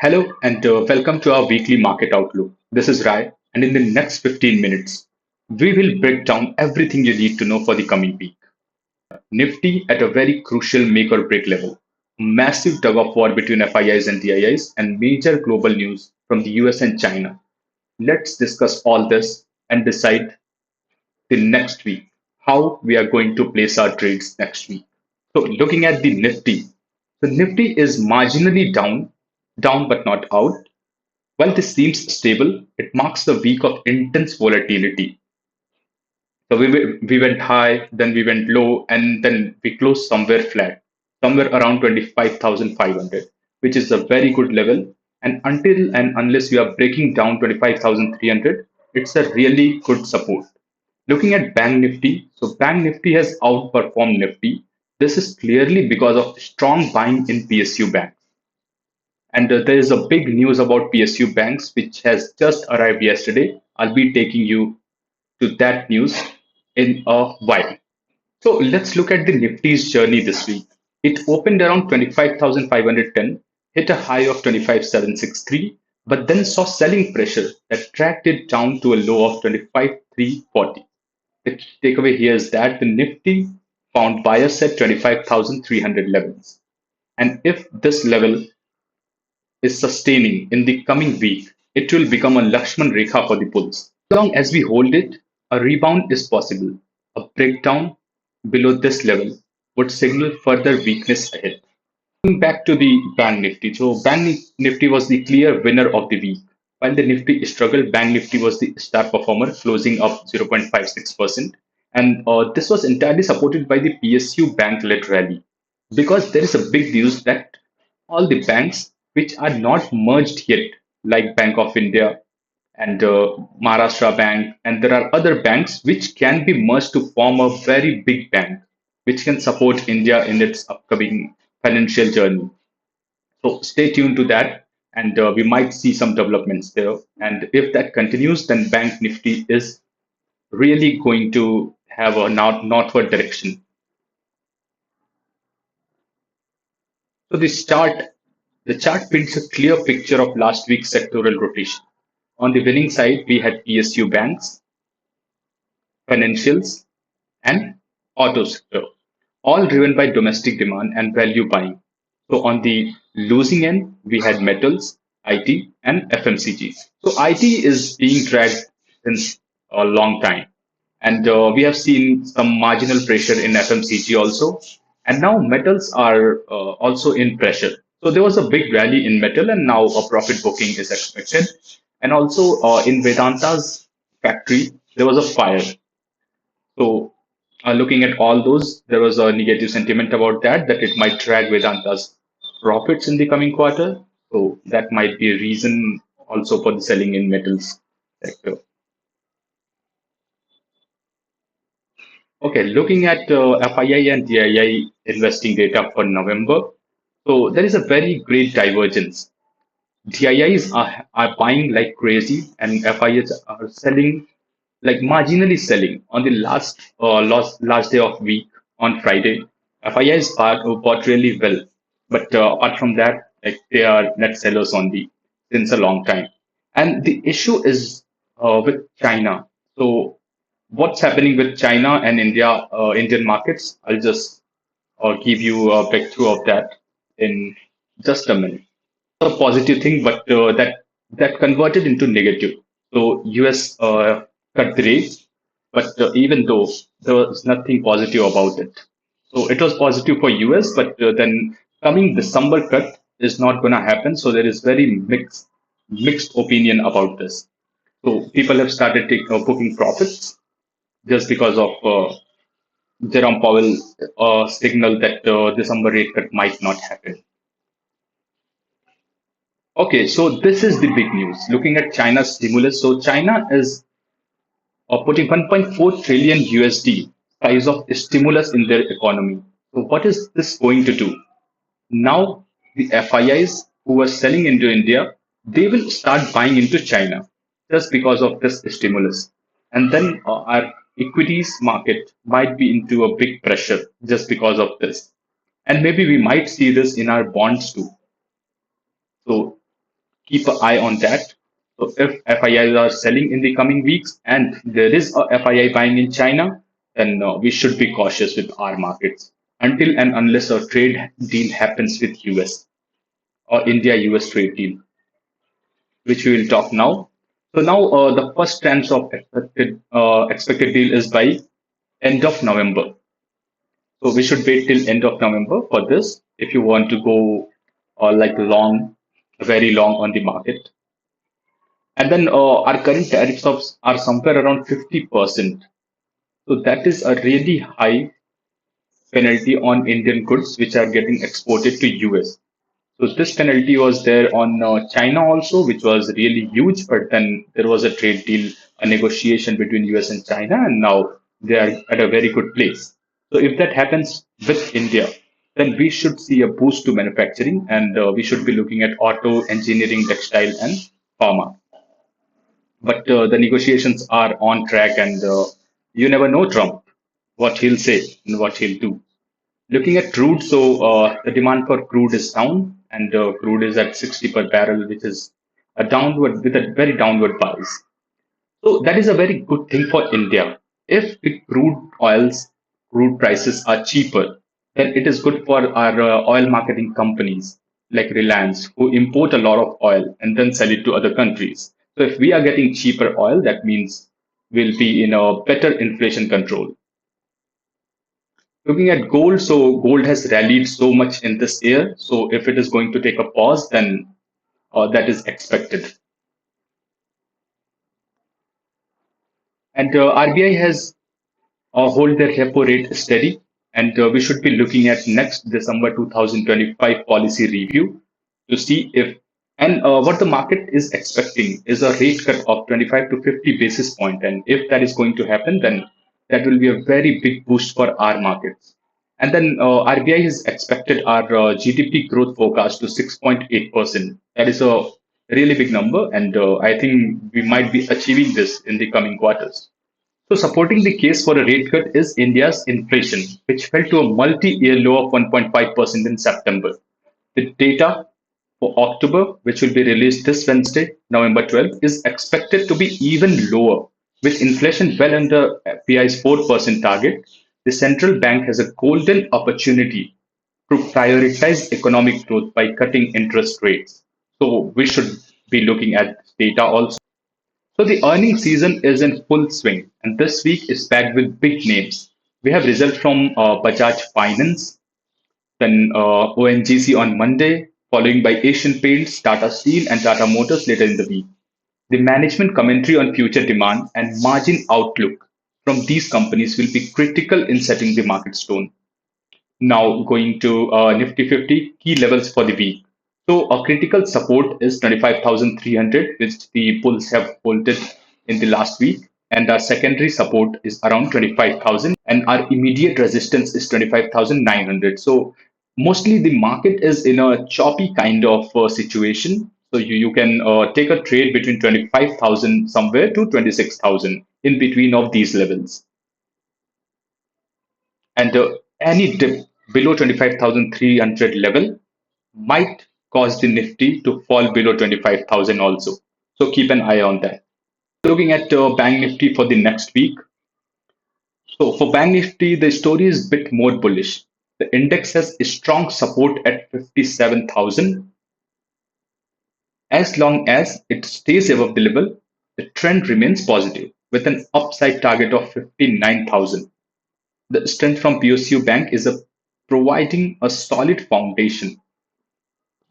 Hello and welcome to our weekly market outlook. This is Rai, and in the next 15 minutes, we will break down everything you need to know for the coming week. Nifty at a very crucial make or break level, massive tug of war between FIIs and DIIs, and major global news from the US and China. Let's discuss all this and decide the next week how we are going to place our trades next week. So, looking at the Nifty is marginally down but not out. While this seems stable, it marks the week of intense volatility. So we went high, then we went low, and then we closed somewhere flat, somewhere around 25,500, which is a very good level. And until and unless we are breaking down 25,300, it's a really good support. Looking at Bank Nifty, so Bank Nifty has outperformed Nifty. This is clearly because of strong buying in PSU banks. And there is a big news about PSU banks, which has just arrived yesterday. I'll be taking you to that news in a while. So let's look at the Nifty's journey this week. It opened around 25,510, hit a high of 25,763, but then saw selling pressure that dragged it down to a low of 25,340. The takeaway here is that the Nifty found buyers at 25,300 levels. And if this level is sustaining in the coming week, it will become a Lakshman Rekha for the bulls. As long as we hold it, a rebound is possible. A breakdown below this level would signal further weakness ahead. Coming back to the Bank Nifty. So Bank Nifty was the clear winner of the week. While the Nifty struggled, Bank Nifty was the star performer, closing up 0.56%. And this was entirely supported by the PSU bank-led rally. Because there is a big news that all the banks which are not merged yet, like Bank of India and Maharashtra Bank, and there are other banks which can be merged to form a very big bank, which can support India in its upcoming financial journey. So stay tuned to that, and we might see some developments there. And if that continues, then Bank Nifty is really going to have a northward direction. So the chart paints a clear picture of last week's sectoral rotation. On the winning side, we had PSU banks, financials, and auto sector, all driven by domestic demand and value buying. So on the losing end, we had metals, IT, and FMCGs. So IT is being dragged since a long time, and we have seen some marginal pressure in FMCG also, and now metals are also in pressure. So there was a big rally in metal, and now a profit booking is expected. And also in Vedanta's factory, there was a fire. So, looking at all those, there was a negative sentiment about that it might drag Vedanta's profits in the coming quarter. So, that might be a reason also for the selling in metals sector. Okay, looking at FII and DII investing data for November. So, there is a very great divergence. DIIs are buying like crazy, and FIIs are selling like marginally selling on the last day of week on Friday. FIIs bought really well, but apart from that, like they are net sellers only since a long time. And the issue is with China. So what's happening with China and India, Indian markets? I'll just give you a breakthrough of that in just a minute. A positive thing, but that converted into negative. So US cut the rates, but even though there was nothing positive about it. So it was positive for US, but then coming December cut is not going to happen. So there is very mixed opinion about this. So people have started booking profits just because of Jerome Powell signal that December rate cut might not happen. Okay, so this is the big news. Looking at China's stimulus, so China is putting 1.4 trillion USD size of stimulus in their economy. So what is this going to do? Now the FIIs who are selling into India, they will start buying into China just because of this stimulus, and then our equities market might be into a big pressure just because of this, and maybe we might see this in our bonds too. So keep an eye on that. So if FIIs are selling in the coming weeks and there is a FII buying in China, then we should be cautious with our markets until and unless a trade deal happens with US or India-US trade deal, which we will talk now. So now the first tranche of expected deal is by end of November. So we should wait till end of November for this if you want to go like long, very long on the market. And then our current tariffs are somewhere around 50%. So that is a really high penalty on Indian goods which are getting exported to US. So this penalty was there on China also, which was really huge. But then there was a trade deal, a negotiation between US and China, and now they are at a very good place. So if that happens with India, then we should see a boost to manufacturing, and we should be looking at auto, engineering, textile, and pharma. But the negotiations are on track, and you never know Trump, what he'll say and what he'll do. Looking at crude, so the demand for crude is down, and crude is at 60 per barrel, which is a downward with a very downward bias. So that is a very good thing for India. If the crude prices are cheaper, then it is good for our oil marketing companies like Reliance, who import a lot of oil and then sell it to other countries. So if we are getting cheaper oil, that means we'll be in a better inflation control. Looking at gold, so gold has rallied so much in this year. So if it is going to take a pause, then that is expected. And RBI has hold their repo rate steady, and we should be looking at next December 2025 policy review to see if and what the market is expecting is a rate cut of 25 to 50 basis point, and if that is going to happen, then that will be a very big boost for our markets. And then RBI has expected our GDP growth forecast to 6.8%. That is a really big number, and I think we might be achieving this in the coming quarters. So, supporting the case for a rate cut is India's inflation, which fell to a multi-year low of 1.5% in September. The data for October, which will be released this Wednesday, November 12th, is expected to be even lower. With inflation well under FII's 4% target, the central bank has a golden opportunity to prioritize economic growth by cutting interest rates. So, we should be looking at data also. So the earnings season is in full swing, and this week is packed with big names. We have results from Bajaj Finance, then ONGC on Monday, following by Asian Paints, Tata Steel, and Tata Motors later in the week. The management commentary on future demand and margin outlook from these companies will be critical in setting the market tone. Now going to Nifty 50 key levels for the week. So a critical support is 25,300, which the bulls have holded in the last week. And our secondary support is around 25,000, and our immediate resistance is 25,900. So mostly the market is in a choppy kind of situation. So you can take a trade between 25,000 somewhere to 26,000 in between of these levels. And any dip below 25,300 level might cause the Nifty to fall below 25,000 also. So keep an eye on that. Looking at Bank Nifty for the next week. So for Bank Nifty, the story is a bit more bullish. The index has a strong support at 57,000. As long as it stays above the level, the trend remains positive with an upside target of 59,000. The strength from PSU Bank is providing a solid foundation.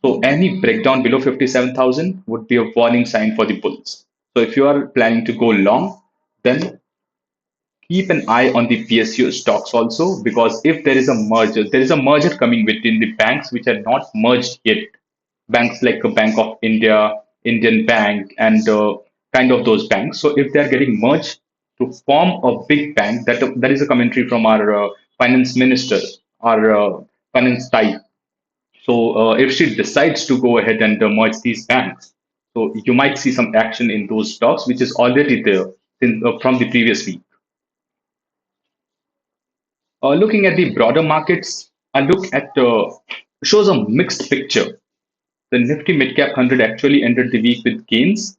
So any breakdown below 57,000 would be a warning sign for the bulls. So if you are planning to go long, then keep an eye on the PSU stocks also, because if there is a merger coming between the banks which are not merged yet. Banks like a Bank of India, Indian Bank, and kind of those banks. So if they are getting merged to form a big bank, that is a commentary from our finance minister, our finance type. So if she decides to go ahead and merge these banks, so you might see some action in those stocks, which is already there from the previous week. Looking at the broader markets, a look at shows a mixed picture. The Nifty Midcap 100 actually ended the week with gains,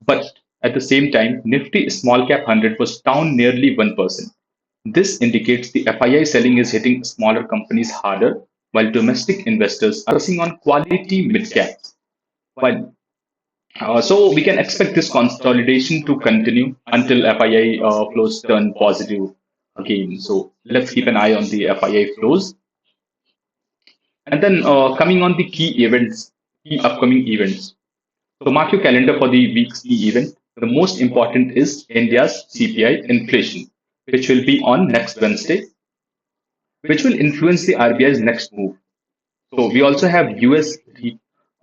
but at the same time, Nifty Small Cap 100 was down nearly 1%. This indicates the FII selling is hitting smaller companies harder, while domestic investors are focusing on quality mid caps. While so we can expect this consolidation to continue until FII flows turn positive again. So let's keep an eye on the FII flows. And then coming on the key events, key upcoming events. So mark your calendar for the week's key event. The most important is India's CPI inflation, which will be on next Wednesday, which will influence the RBI's next move. So we also have US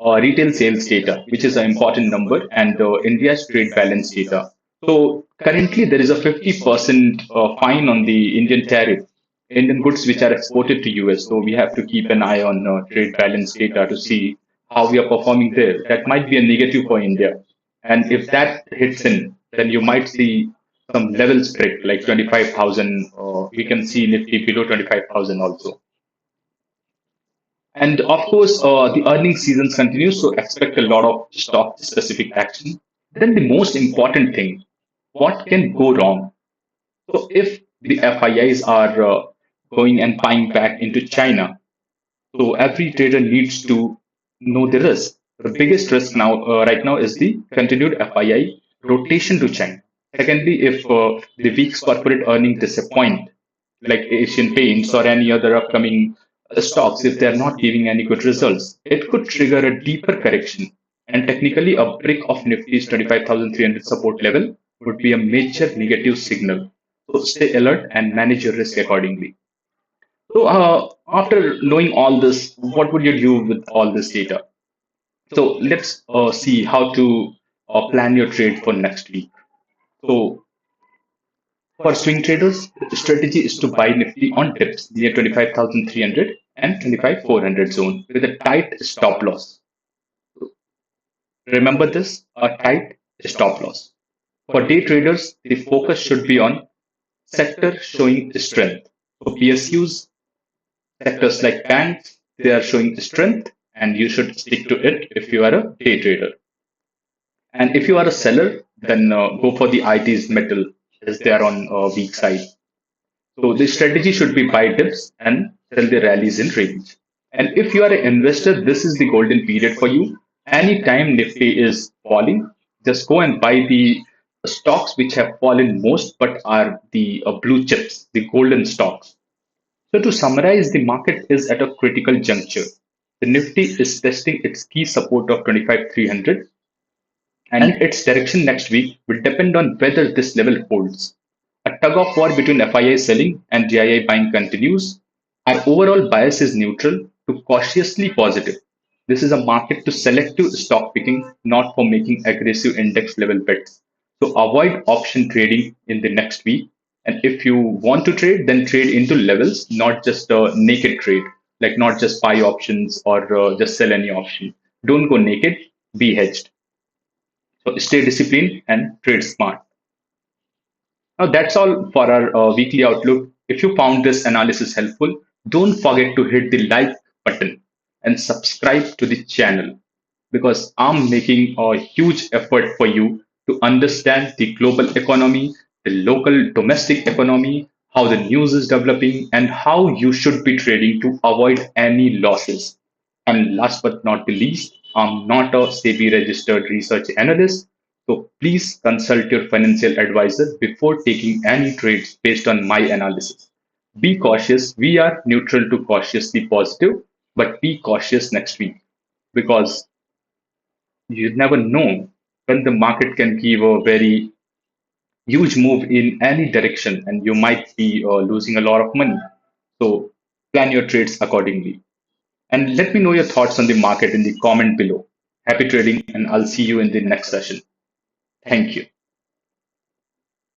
retail sales data, which is an important number, and India's trade balance data. So currently there is a 50% fine on the Indian tariff, Indian goods which are exported to US. So we have to keep an eye on trade balance data to see how we are performing there. That might be a negative for India. And if that hits in, then you might see some levels break, like 25,000. We can see Nifty below 25,000 also. And of course, the earnings seasons continue, so expect a lot of stock specific action. Then the most important thing, what can go wrong? So if the FIIs are going and buying back into China, so every trader needs to know the risk. The biggest risk now, right now, is the continued FII rotation to China. Secondly, if the week's corporate earnings disappoint, like Asian Paints or any other upcoming stocks, if they're not giving any good results, it could trigger a deeper correction. And technically, a break of Nifty's 25,300 support level would be a major negative signal. So stay alert and manage your risk accordingly. So, after knowing all this, what would you do with all this data? So, let's see how to plan your trade for next week. So, for swing traders, the strategy is to buy Nifty on dips near 25,300 and 25,400 zone with a tight stop loss. Remember this, a tight stop loss. For day traders, the focus should be on sector showing strength. So PSUs, sectors like banks, they are showing strength and you should stick to it if you are a day trader. And if you are a seller, then go for the IT's metal as they are on weak side. So the strategy should be buy dips and sell the rallies in range. And if you are an investor, this is the golden period for you. Anytime Nifty is falling, just go and buy the stocks which have fallen most but are the blue chips, the golden stocks. So to summarize, the market is at a critical juncture. The Nifty is testing its key support of 25,300 and its direction next week will depend on whether this level holds. A tug of war between FII selling and DII buying continues. Our overall bias is neutral to cautiously positive. This is a market to selective stock picking, not for making aggressive index level bets. So avoid option trading in the next week. And if you want to trade, then trade into levels, not just a naked trade, like not just buy options or just sell any option. Don't go naked, be hedged. So stay disciplined and trade smart. Now, that's all for our weekly outlook. If you found this analysis helpful, don't forget to hit the like button and subscribe to the channel because I'm making a huge effort for you to understand the global economy, the local domestic economy, how the news is developing, and how you should be trading to avoid any losses. And last but not the least, I'm not a SEBI registered research analyst. So please consult your financial advisor before taking any trades based on my analysis. Be cautious. We are neutral to cautiously positive, but be cautious next week because you never know when the market can give a very huge move in any direction and you might be losing a lot of money. So plan your trades accordingly. And let me know your thoughts on the market in the comment below. Happy trading, and I'll see you in the next session. Thank you.